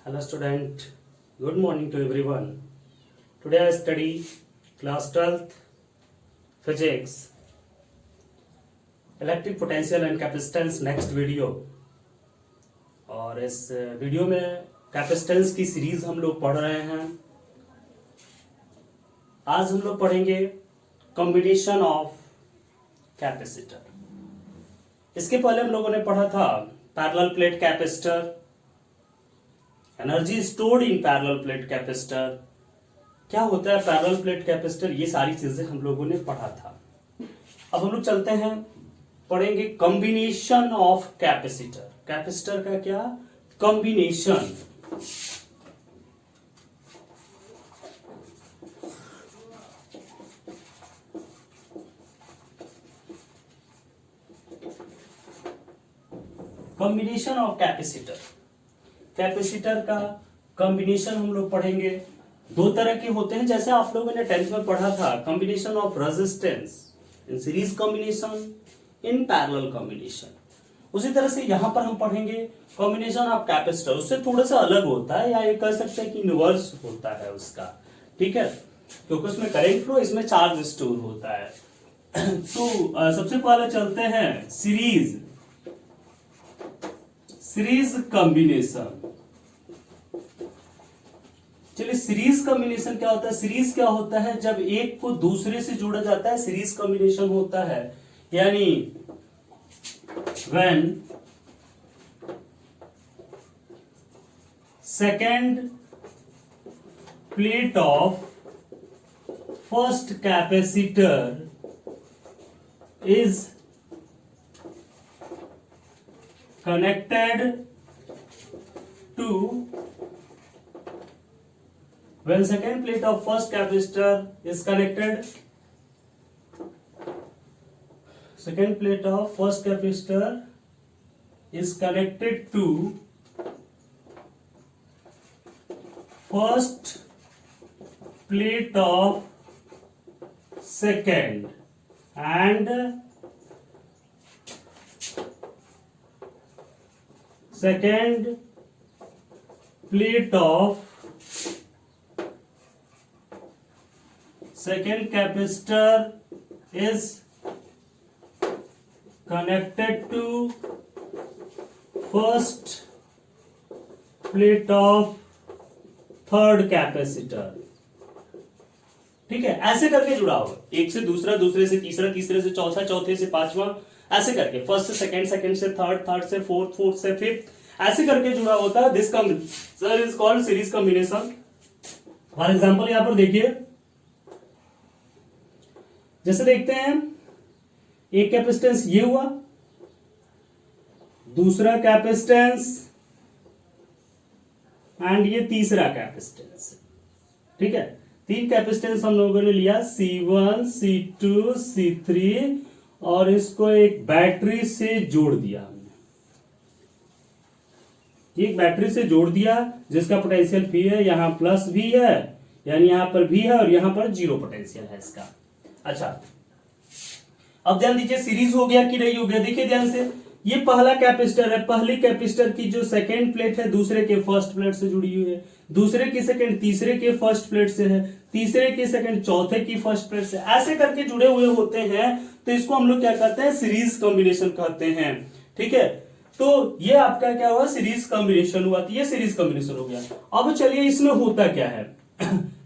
Hello student, good morning to everyone. Today I study class 12th physics, electric potential and capacitance next video. और इस video में capacitance की series हम लोग पढ़ रहे हैं. आज हम लोग पढ़ेंगे कॉम्बिनेशन ऑफ कैपेसिटर. इसके पहले हम लोगों ने पढ़ा था parallel plate capacitor, energy stored in parallel plate capacitor, क्या होता है पैरेलल प्लेट कैपेसिटर, ये सारी चीजें हम लोगों ने पढ़ा था. अब हम लोग चलते हैं, पढ़ेंगे कॉम्बिनेशन ऑफ कैपेसिटर. कैपेसिटर का क्या combination. Combination of capacitor. Capacitor का कॉम्बिनेशन हम लोग पढ़ेंगे. दो तरह के होते हैं, जैसे आप लोगों ने 10th में पढ़ा था combination of resistance in series combination, in parallel combination. उसी तरह से यहां पर हम पढ़ेंगे कॉम्बिनेशन ऑफ कैपेसिटर. उससे थोड़ा सा अलग होता है, या ये कह सकते हैं कि इनवर्स होता है उसका. ठीक है, क्योंकि उसमें करंट फ्लो, इसमें चार्ज स्टोर होता है. तो सबसे पहले चलते हैं सीरीज कॉम्बिनेशन. चलिए, सीरीज कॉम्बिनेशन क्या होता है. सीरीज क्या होता है, जब एक को दूसरे से जोड़ा जाता है सीरीज कॉम्बिनेशन होता है. यानी when second plate of first capacitor is connected to when second plate of first capacitor is connected, second plate of first capacitor is connected to first plate of second, and second plate of second capacitor is connected to first plate of third capacitor. ठीक है, ऐसे करके जुड़ा हुआ, एक से दूसरा, दूसरे से तीसरा, तीसरे से चौथा, चौथे से पांचवा, ऐसे करके फर्स्ट से सेकंड, सेकंड से थर्ड, थर्ड से फोर्थ, फोर्थ से फिफ्थ, ऐसे करके जुड़ा होता है. This combination is called series combination. For example यहां पर देखिए, जैसे देखते हैं एक कैपेसिटेंस ये हुआ, दूसरा कैपेसिटेंस, एंड ये तीसरा कैपेसिटेंस. ठीक है, तीन कैपेसिटेंस हम लोगों ने लिया, C1, C2, C3, और इसको एक बैटरी से जोड़ दिया हमने. एक बैटरी से जोड़ दिया जिसका पोटेंशियल V है, यहां प्लस V है, यानी यहां पर V है और यहां पर जीरो पोटेंशियल है इसका. अच्छा, अब ध्यान दीजिए सीरीज हो गया कि नहीं हो गया. देखिए ध्यान से, ये पहला कैपेसिटर है, पहली कैपेसिटर की जो सेकेंड प्लेट है दूसरे के फर्स्ट प्लेट से जुड़ी हुई है, दूसरे की सेकेंड तीसरे के फर्स्ट प्लेट से है, तीसरे की सेकेंड चौथे की फर्स्ट प्लेट से, ऐसे करके जुड़े हुए होते हैं. तो इसको हम लोग क्या कहते हैं, सीरीज कॉम्बिनेशन कहते हैं. ठीक है, तो ये आपका क्या हुआ, सीरीज कॉम्बिनेशन हुआ. तो ये सीरीज कॉम्बिनेशन हो गया. अब चलिए इसमें होता क्या है.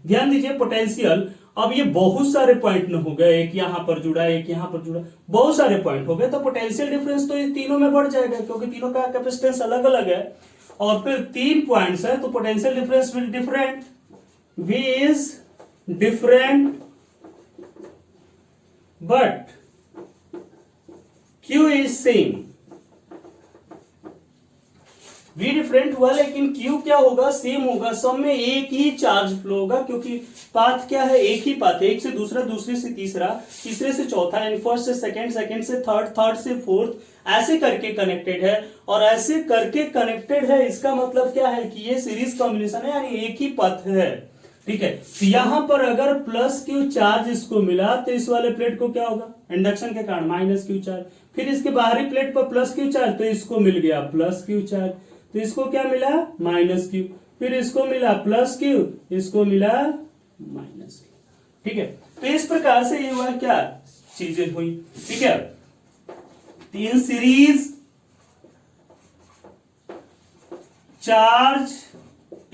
ध्यान दीजिए, पोटेंशियल, अब ये बहुत सारे पॉइंट न हो गए, एक यहां पर जुड़ा, एक यहां पर जुड़ा, बहुत सारे पॉइंट हो गए. तो पोटेंशियल डिफरेंस तो ये तीनों में बढ़ जाएगा, क्योंकि तीनों का कैपेसिटेंस अलग अलग है. और फिर तीन पॉइंट्स है, तो potential difference will different. V is different, but Q is same. V different हुआ, लेकिन Q क्या होगा, सेम होगा. सब में एक ही चार्ज फ्लो होगा, क्योंकि पाथ क्या है, एक ही पाथ है. एक से दूसरा, दूसरे से तीसरा, तीसरे से चौथा, यानी फर्स्ट से सेकंड, सेकंड से थर्ड, थर्ड से फोर्थ, ऐसे करके कनेक्टेड है. और ऐसे करके कनेक्टेड है, इसका मतलब क्या है कि ये सीरीज कॉम्बिनेशन है, यानी एक ही पथ है. ठीक है, तो यहां पर अगर प्लस क्यू चार्ज इसको मिला, तो इस वाले प्लेट को क्या होगा, इंडक्शन के कारण माइनस क्यू चार्ज. फिर इसके बाहरी प्लेट पर प्लस क्यू चार्ज, तो इसको मिल गया प्लस क्यू चार्ज, तो इसको क्या मिला, माइनस क्यू. फिर इसको मिला प्लस क्यू, इसको मिला माइनस क्यू। ठीक है, तो इस प्रकार से ये हुआ क्या चीजें हुई। ठीक है, तीन series charge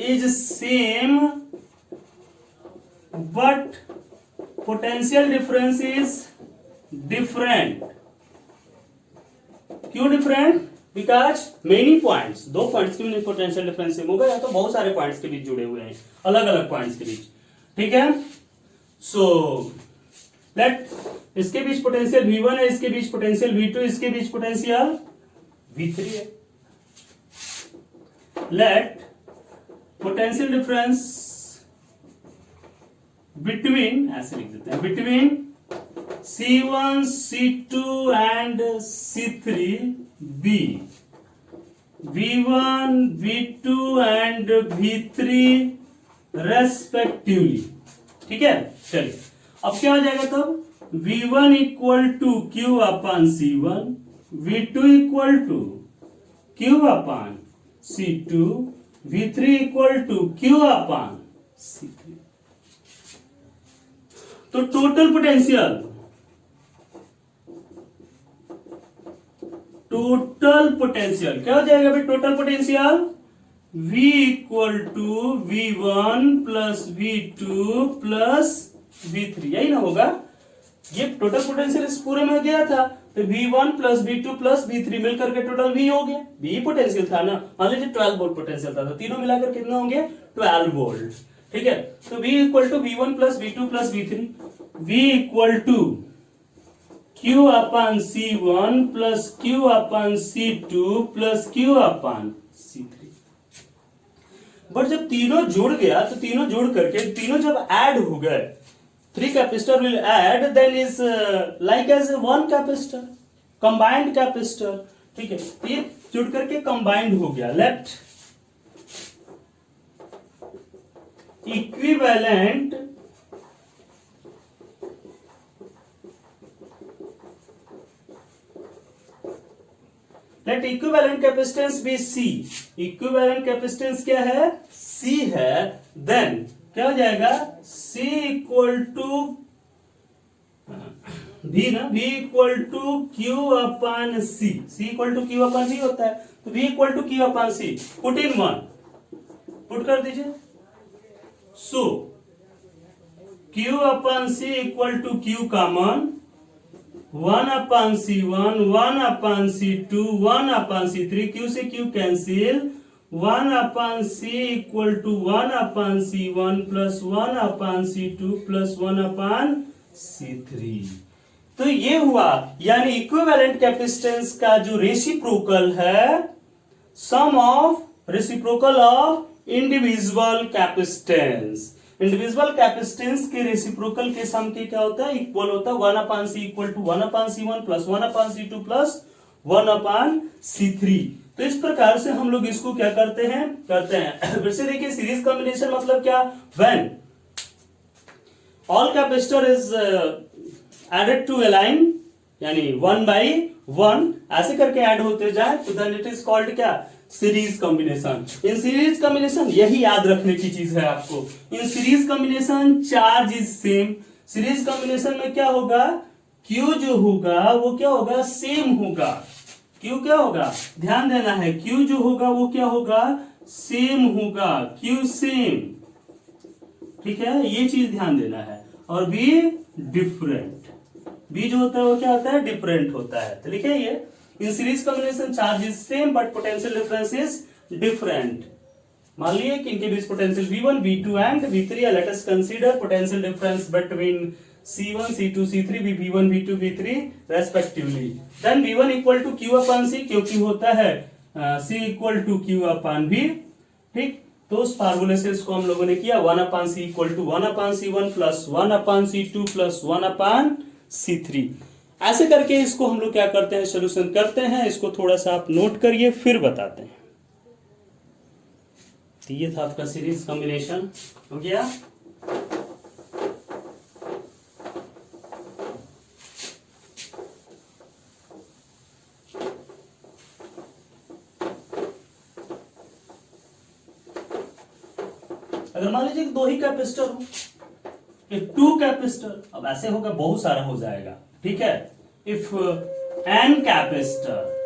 is same but potential difference is different. क्यों डिफरेंट? बिकॉज मेनी पॉइंट्स, दो पॉइंट्स के बीच पोटेंशियल डिफरेंस सेम होगा, या तो बहुत सारे पॉइंट्स के बीच जुड़े हुए हैं, अलग अलग पॉइंट्स के बीच। ठीक है, सो लेट इसके बीच पोटेंशियल V1 है, इसके बीच पोटेंशियल V2, इसके बीच पोटेंशियल V3 है। लेट पोटेंशियल डिफरेंस बिटवीन, ऐसे लिख देते हैं, between C1, C2 and C3 B, V1, V2 and V3 respectively. ठीक है, चलिए अब क्या हो जाएगा तब? V1 equal to Q upon C1, V2 equal to Q upon C2, V3 equal to Q upon C3। तो टोटल पोटेंशियल, टोटल पोटेंशियल क्या हो जाएगा भाई? Total potential V equal to V1 plus V2 plus V3, यही ना होगा? ये total potential इस पूरे में गया था, तो V1 plus V2 plus V3 मिलकर के टोटल V हो गया। V पोटेंशियल था ना, मान लीजिए 12 वोल्ट पोटेंशियल था, तो तीनों मिलाकर कितना होंगे? 12 वोल्ट। ठीक है, तो V equal to V1 plus V2 plus V3, V equal to Q upon C1 plus Q upon C2 plus Q upon C3। But जब तीनों जुड़ गया, तो तीनों जुड़ करके तीनों जब ऐड हो गए, 3 capacitor will add, then is like as 1 capacitor, combined capacitor. ठीक है, तो ये जुड़ करके कंबाइंड हो गया। Let equivalent let equivalent capacitance be C। Equivalent capacitance क्या है? C है। देन क्या हो जाएगा? C इक्वल टू V ना, V equal to Q upon C, C equal to Q upon C होता है, तो V equal to Q upon C, put in 1, put कर दीजिए। So Q upon C equal to Q common, 1 upon C1, 1 upon C2, 1 upon C3, Q से Q cancel, 1 upon C equal to 1 upon C1 plus 1 upon C2 plus 1 upon C3। तो ये हुआ, यानी equivalent capacitance का जो reciprocal है, sum of reciprocal of individual capacitance. Individual capacitance के reciprocal के सम के क्या होता है? इक्वल होता है 1 upon C equal to 1 upon C1 plus 1 upon C2 plus 1 upon C3। तो इस प्रकार से हम लोग इसको क्या करते हैं वैसे देखिए, सीरीज कॉम्बिनेशन मतलब क्या? When all capacitor is added to a line, यानी 1 by 1 ऐसे करके ऐड होते जाए, तो देन इट इज कॉल्ड क्या? Series combination. In series combination, यही याद रखने की चीज है आपको, in series combination charge is same. Series combination में क्या होगा? Q जो होगा वो क्या होगा? सेम होगा। Q क्या होगा? ध्यान देना है, Q जो होगा वो क्या होगा? सेम होगा, Q सेम। ठीक है, ये चीज ध्यान देना है। और B डिफरेंट, B जो होता है वो क्या होता है? डिफरेंट होता है। तो लिखिए ये, in series combination charge is same but potential difference is different. मान लिए कि इनके बीच potential V1, V2 and V3 है। Let us consider potential difference between C1, C2, C3 भी V1, V2, V3 respectively. Then V1 equal to Q upon C, क्योंकि होता है C equal to Q upon V। ठीक, तो उस फार्मूले से इसको हम लोगों ने किया 1 upon C equal to 1 upon C1 plus 1 upon C2 plus 1 upon C3। ऐसे करके इसको हम लोग क्या करते हैं? सोल्यूशन करते हैं। इसको थोड़ा सा आप नोट करिए, फिर बताते हैं। तो ये था आपका सीरीज कॉम्बिनेशन, हो गया। अगर मान लीजिए दो ही कैपेसिटर हो, इफ टू कैपेसिटर, अब ऐसे होगा बहुत सारा हो जाएगा, ठीक है। If n capacitor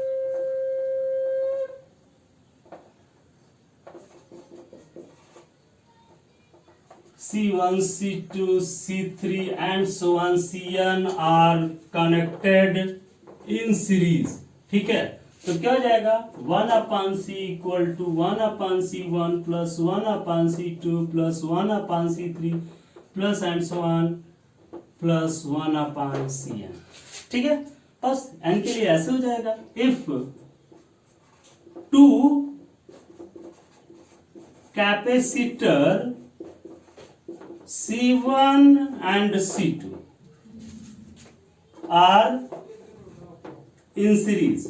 C1, C2, C3 and so on Cn are connected in series, ठीक है। तो क्या हो जाएगा 1/C equal to 1/C1 plus 1/C2 plus 1/C3 plus and so on plus 1/Cn, ठीक है। बस n के लिए ऐसे हो जाएगा, if two capacitor C1 and C2 are in series,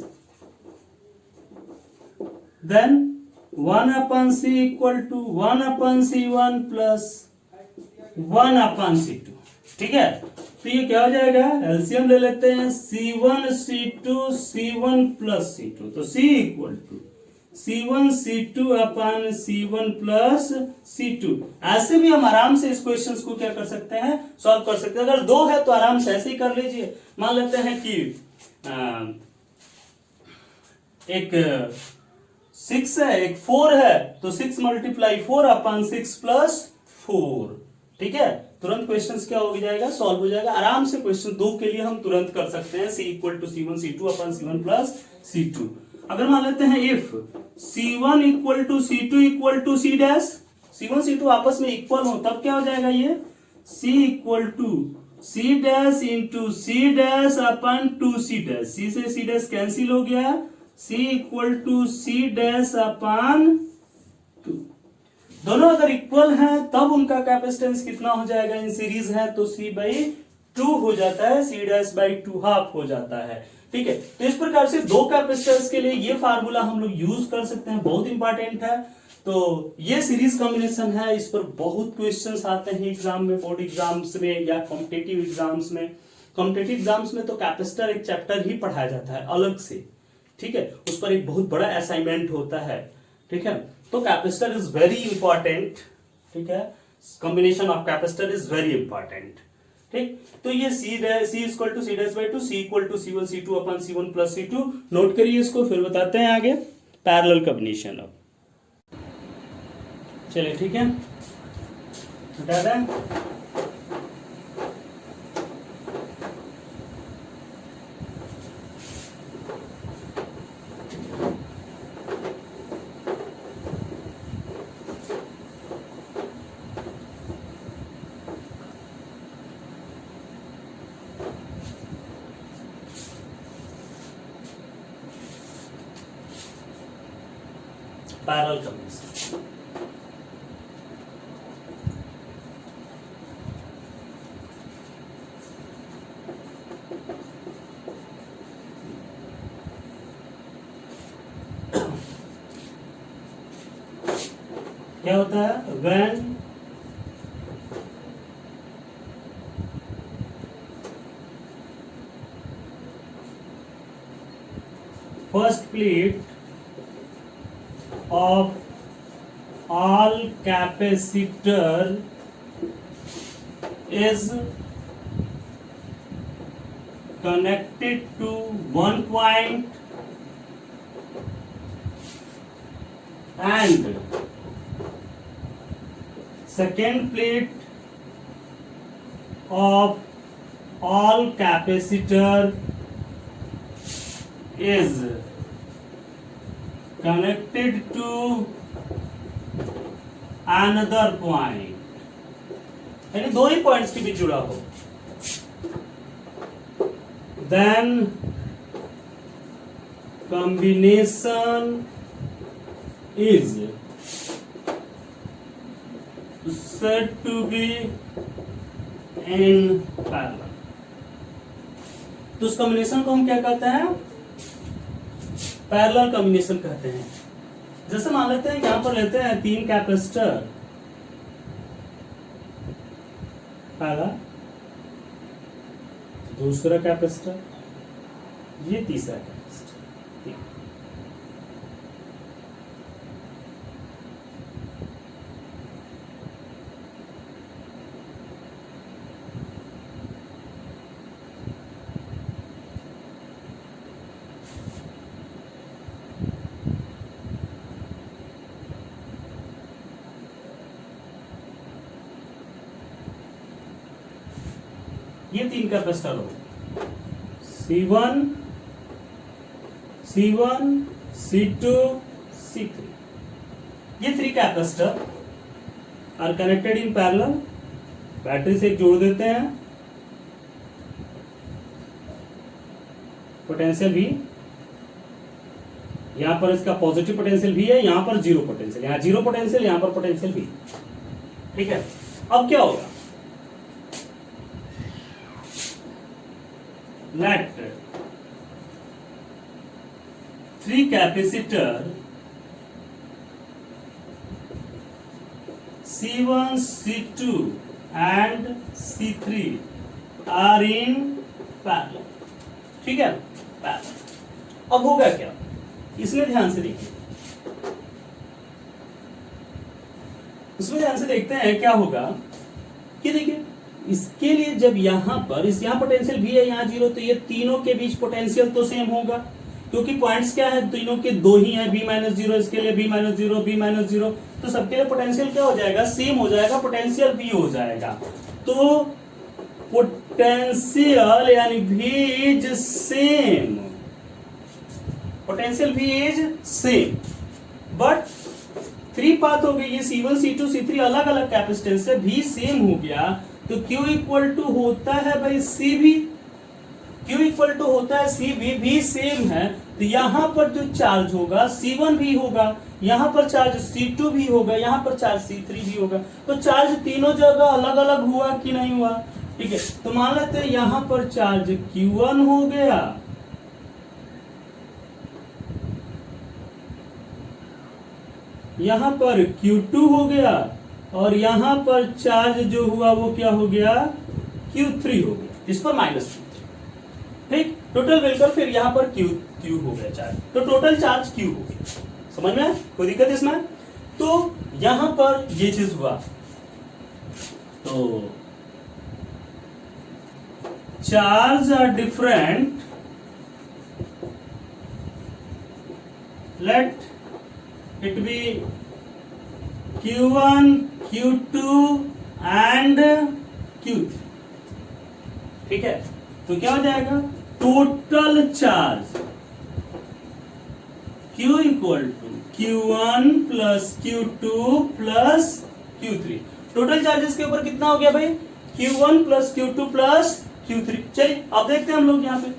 then 1/C equal to 1/C1 plus 1/C2, ठीक है। तो ये क्या हो जाएगा, एलसीएम ले लेते हैं, C1 C2 C1 plus C2, तो C equal to C1 C2 upon C1 plus C2। ऐसे भी हम आराम से इस क्वेश्चन को क्या कर सकते हैं, सॉल्व कर सकते हैं। अगर दो है तो आराम से ऐसे ही कर लीजिए। मान लेते हैं कि एक 6 है, एक 4 है, तो 6 मल्टीप्लाई 4 अपन 6 प्लस 4, ठीक है। तुरंत क्वेश्चन क्या हो जाएगा, सॉल्व हो जाएगा आराम से। क्वेश्चन 2 के लिए हम तुरंत कर सकते हैं, C equal to C1 C2 upon C1 plus C2। अगर मान लेते हैं if C1 equal to C2 equal to C dash, C1 C2 आपस में इक्वल हो, तब क्या हो जाएगा ये C equal to C dash into C dash upon 2C dash, C से C डैश कैंसिल हो गया, C equal to C dash upon 2। दोनों अगर इक्वल हैं तब उनका कैपेसिटेंस कितना हो जाएगा, इन सीरीज है तो C/2 हो जाता है, C डैश बाई 2 हाफ हो जाता है, ठीक है। तो इस प्रकार से दो कैपेसिटर्स के लिए ये फार्मूला हम लोग यूज कर सकते हैं, बहुत इंपॉर्टेंट है। तो ये सीरीज कॉम्बिनेशन है, इस पर बहुत क्वेश्चंस आते हैं एग्जाम में, बोर्ड एग्जाम्स में या कॉम्पिटेटिव एग्जाम्स में। कॉम्पिटेटिव एग्जाम्स में तो कैपेसिटर एक चैप्टर ही पढ़ाया जाता है अलग से, ठीक है, उस पर एक बहुत बड़ा असाइनमेंट होता है, ठीक है। तो कैपेसिटर इज वेरी इंपॉर्टेंट, ठीक है, combination of capacitor is very important, ठीक। तो ये C equal to C dash by 2, C equal to C1 C2 upon C1 plus C2, note करिए इसको, फिर बताते हैं आगे पैरेलल कॉम्बिनेशन। अब चलिए ठीक है, हटा दें। पैरेलल कॉम्बिनेशन, क्या होता है, when first plate of all capacitor is connected to one point and second plate of all capacitor is connected to another point, यानी दो ही पॉइंट्स के बीच जुड़ा हो, then combination is said to be in parallel। तो उस combination को हम क्या कहते हैं, पैरेलल कॉम्बिनेशन कहते हैं। जैसे मान लेते हैं यहां पर लेते हैं 3 कैपेसिटर, पहला, दूसरा कैपेसिटर, ये तीसरा कैपेसिटर, ये 3 कैपेसिटर हो, C1, C2, C3, ये 3 capacitor are connected in parallel, battery से जोड़ देते हैं, पोटेंशियल V, यहां पर इसका पॉजिटिव पोटेंशियल V है, यहां पर जीरो पोटेंशियल, यहां जीरो पोटेंशियल, यहां पर पोटेंशियल V। ठीक है, अब क्या होगा, let 3 capacitor C1, C2 and C3 are in parallel। ठीक है, पैरेलल। अब होगा क्या, इसमें ध्यान से देखिए, इसमें ध्यान से देखते हैं क्या होगा कि देखिए इसके लिए जब यहां पर यहां पोटेंशियल भी है, यहां जीरो, तो ये तीनों के बीच पोटेंशियल तो सेम होगा, क्योंकि पॉइंट्स क्या है, तीनों के दो ही है, B-0, इसके लिए B-0, B-0, तो सबके लिए पोटेंशियल क्या हो जाएगा, सेम हो जाएगा, पोटेंशियल भी हो जाएगा। तो पोटेंशियल यानी भी इज सेम, पोटेंशियल भी इज सेम, बट 3 पाथ हो गई, ये C1, C2, C3 अलग अलग कैपेसिटेंस से भी सेम हो गया, तो Q इक्वल टू होता है भाई CV, Q इक्वल टू होता है CV, भी सेम है, तो यहां पर जो चार्ज होगा C1 भी होगा, यहां पर चार्ज C2 भी होगा, यहां पर चार्ज C3 भी होगा, तो चार्ज तीनों जगह अलग अलग हुआ कि नहीं हुआ। ठीक है, तो मान लेते हैं यहां पर चार्ज Q1 हो गया, यहां पर Q2 हो गया, और यहां पर चार्ज जो हुआ वो क्या हो गया, Q3 हो गया, इस पर -Q3। ठीक, टोटल मिलकर फिर यहां पर Q हो गया चार्ज, तो टोटल चार्ज Q हो गया। समझ में, कोई दिक्कत इसमें। तो यहां पर ये चीज हुआ, तो charge are different, let it be Q1, Q2 and Q3। ठीक है, तो क्या हो जाएगा, total charge Q equal to Q1 plus Q2 plus Q3। Total charges के ऊपर कितना हो गया भाई, Q1 plus Q2 plus Q3। चलिए अब देखते हैं हम लोग यहाँ पे,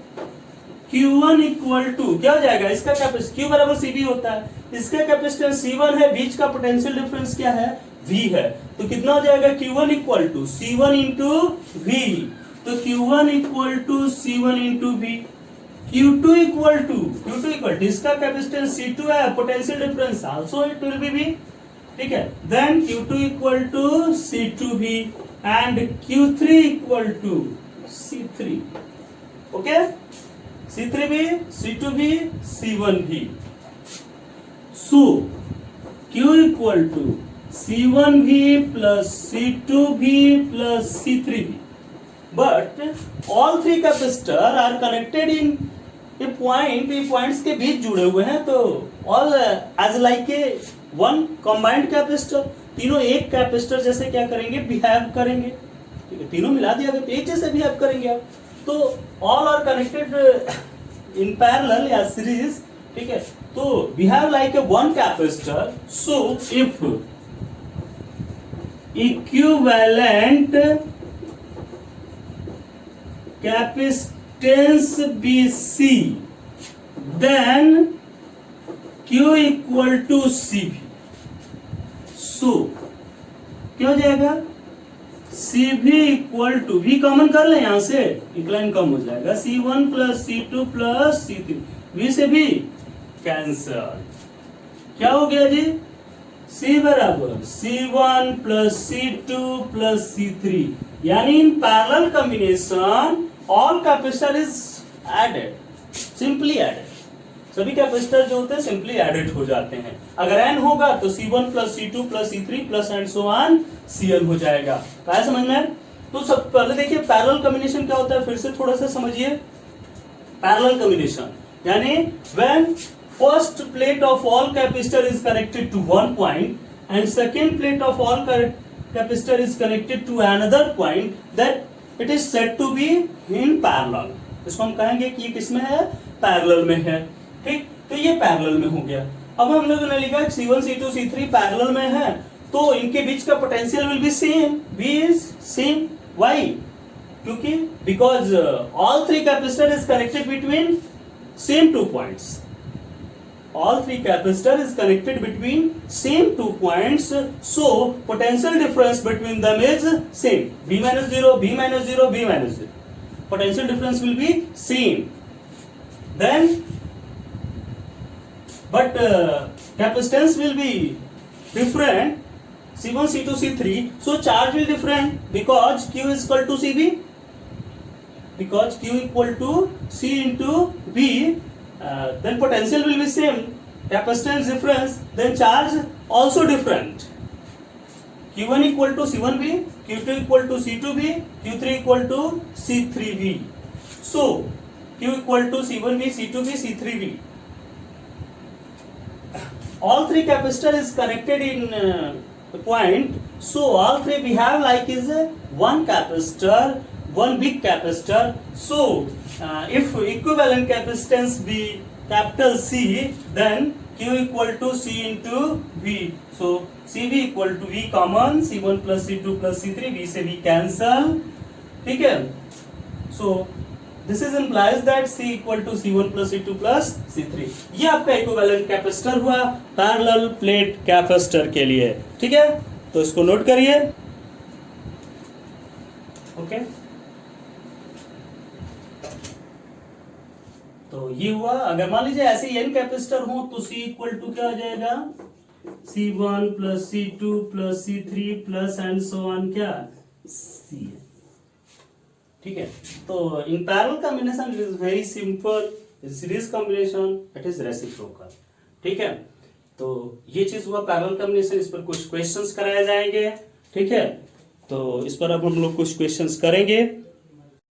Q1 इक्वल टू क्या हो जाएगा, इसका कैपेसिटेंस Q बराबर CV होता है, इसका कैपेसिटेंस C1 है, बीच का पोटेंशियल डिफरेंस क्या है, V है, तो कितना हो जाएगा, Q1 equal to C1 into V, तो Q1 equal to C1 into V। Q2 equal to इसका कैपेसिटेंस C2 है, potential difference also it will be V। ठीक है, then Q2 equal to C2V and Q3 equal to C3। Okay, C3V, C2V, C1V। So Q equal to C1V plus C2V plus C3V, but all 3 capacitor are connected in a point, ये points के बीच जुड़े हुए हैं, तो all as like a one combined capacitor, तीनों एक capacitor जैसे क्या करेंगे, बिहेव करेंगे। ठीक है, तीनों मिला दिया गया, एक जैसे बिहेव करेंगे आप, तो all are connected in parallel या सीरीज। ठीक है, तो behave like a one capacitor, so if equivalent capacitance BC, then Q equal to CV। सो क्या हो जाएगा, CV equal to, V common कर ले यहां से, इंक्लाइन कम हो जाएगा, C1 plus C2 plus C3, V से भी कैंसल, क्या हो गया जी, C बराबर C1 plus C2 plus C3, यानी in parallel combination all capacitor is added, simply added, सभी कैपेसिटर जो होते हैं सिंपली एडेड हो जाते हैं। अगर n होगा तो C1 plus C2 plus C3 plus and so on Cn हो जाएगा। क्या समझ में? तो सब पहले देखिए पैरेलल कॉम्बिनेशन क्या होता है, फिर से थोड़ा सा समझिए। पैरेलल कॉम्बिनेशन यानी when first plate of all capacitor is connected to one point and second plate of all capacitor is connected to another point, that it is said to be in parallel. इसको हम कहेंगे कि ये किसमें है, parallel में है। ठीक, तो ये पैरेलल में हो गया। अब हम लोगों ने लिखा C1 C2 C3 पैरेलल में है, तो इनके बीच का potential will be same, V is same. Why? क्योंकि because all three capacitor is connected between same 2 points. All three capacitor is connected between same 2 points, so potential difference between them is same. V minus 0, V minus 0, V minus 0. Potential difference will be same. Then, but capacitance will be different. C1, C2, C3. So charge will different because Q is equal to CV. Because Q equal to C into V. Then potential will be same, capacitance difference, then charge also different. Q1 equal to C1V, Q2 equal to C2V, Q3 equal to C3V. So Q equal to C1V, C2V, C3V. All three capacitor is connected in a point, so all three we have like is one capacitor, one big capacitor. So if equivalent capacitance be capital C, then Q equal to C into V. So CV equal to V common, C1 plus C2 plus C3, V से V cancel. ठीक है? So this is implies that C equal to C1 plus C2 plus C3. ये आपका equivalent capacitor हुआ parallel plate capacitor के लिए। ठीक है? तो इसको नोट करिए। ओके, तो ये हुआ। अगर मान लीजिए ऐसे n कैपेसिटर हो तो C इक्वल टू क्या हो जाएगा, C1 plus C2 plus C3 plus and so on क्या C। ठीक है, तो इन parallel combination it is very simple, series combination it is reciprocal. ठीक है, तो ये चीज हुआ पैरेलल कॉम्बिनेशन। इस पर कुछ क्वेश्चंस कराए जाएंगे। ठीक है, तो इस पर अब हम लोग कुछ क्वेश्चंस करेंगे।